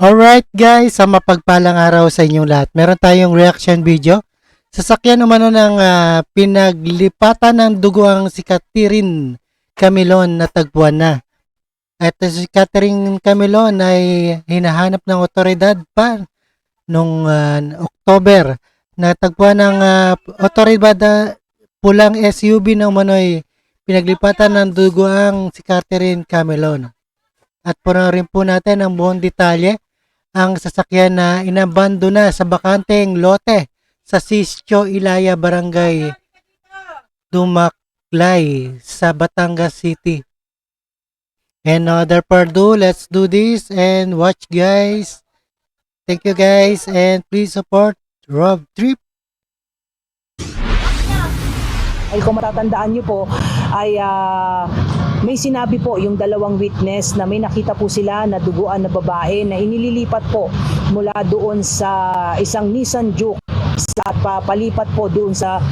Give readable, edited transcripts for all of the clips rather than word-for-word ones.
Alright guys, sa mapagpalang araw sa inyong lahat. Meron tayong reaction video. Sasakyan umano ng pinaglipatan ng dugo ang si Catherine Camilon na tagpuan na. At si Catherine Camilon ay hinahanap ng otoridad pa noong October. Natagpuan ng otoridad pulang SUV na umano'y pinaglipatan ng dugo ang si Catherine Camilon. At rin po natin ang buong detalye ang sasakyan na inabando na sa bakanteng lote sa Sitio Ilaya, Barangay Dumaklay sa Batangas City. And other Pardo, let's do this and watch guys. Thank you guys and please support Rob Trip. Ay kung matatandaan nyo po ay may sinabi po yung dalawang witness na may nakita po sila na duguan na babae na inililipat po mula doon sa isang Nissan Juke at papalipat po doon sa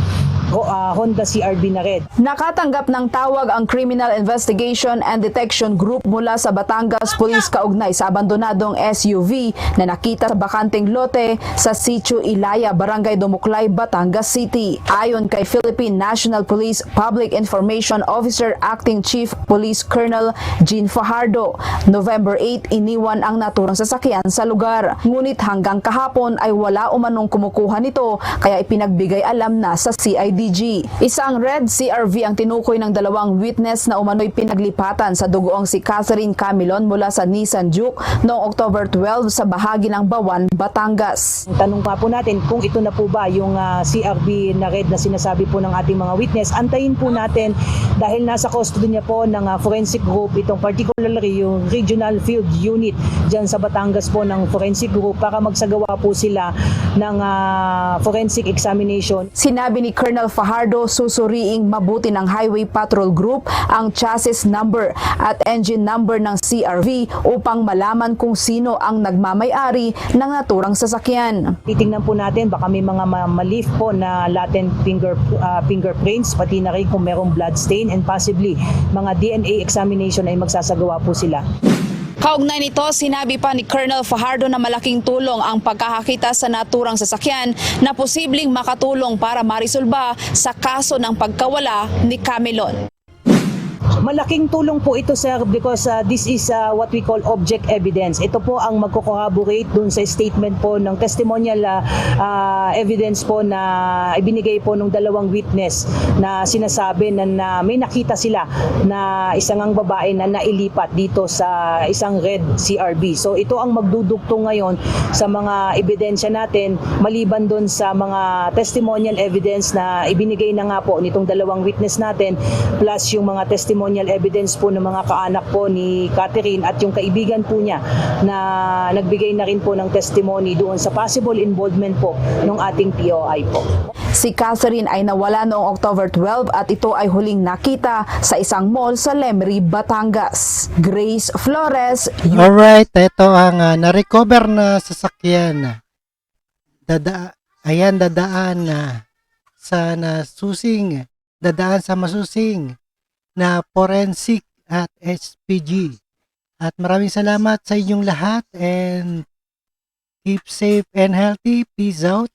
Honda CR-V na red. Nakatanggap ng tawag ang Criminal Investigation and Detection Group mula sa Batangas Police kaugnay sa abandonadong SUV na nakita sa bakanteng lote sa Sitio Ilaya, Barangay Dumuklay, Batangas City. Ayon kay Philippine National Police Public Information Officer Acting Chief Police Colonel Jean Fajardo, November 8 iniwan ang naturang sasakyan sa lugar. Ngunit hanggang kahapon ay wala umanong kumukuha nito kaya ipinagbigay alam na sa CIDG. Isang red CR-V ang tinukoy ng dalawang witness na umano'y pinaglipatan sa dugoong si Catherine Camilon mula sa Nissan Juke noong October 12 sa bahagi ng Bawan, Batangas. Tanong pa po natin kung ito na po ba yung CR-V na red na sinasabi po ng ating mga witness. Antayin po natin dahil nasa custody niya po ng forensic group itong particularly yung Regional Field Unit dyan sa Batangas po ng forensic group para magsagawa po sila ng forensic examination. Sinabi ni Colonel Fajardo susuriing mabuti ng Highway Patrol Group ang chassis number at engine number ng CR-V upang malaman kung sino ang nagmamay-ari ng naturang sasakyan. Titingnan po natin baka may mga malif po na latent fingerprints pati na rin kung merong blood stain and possibly mga DNA examination ay magsasagawa po sila. Kaugnay nito, sinabi pa ni Colonel Fajardo na malaking tulong ang pagkakakita sa naturang sasakyan na posibleng makatulong para marisolba sa kaso ng pagkawala ni Camilon. Malaking tulong po ito sir because this is what we call object evidence. Ito po ang magko-corroborate dun sa statement po ng testimonial evidence po na ibinigay po ng dalawang witness na sinasabi na may nakita sila na isang ang babae na nailipat dito sa isang red CR-V. So ito ang magdudugtong ngayon sa mga ebidensya natin maliban dun sa mga testimonial evidence na ibinigay na nga po nitong dalawang witness natin plus yung mga testimonial evidence po ng mga kaanak po ni Catherine at yung kaibigan po niya na nagbigay na rin po ng testimony doon sa possible involvement po ng ating POI po. Si Catherine ay nawala noong October 12 at ito ay huling nakita sa isang mall sa Lemery, Batangas. Grace Flores. Alright, ito ang na-recover na sasakyan. Dadaan sa nasusing, dadaan sa masusing na forensic at SPG. At maraming salamat sa inyong lahat and keep safe and healthy. Peace out.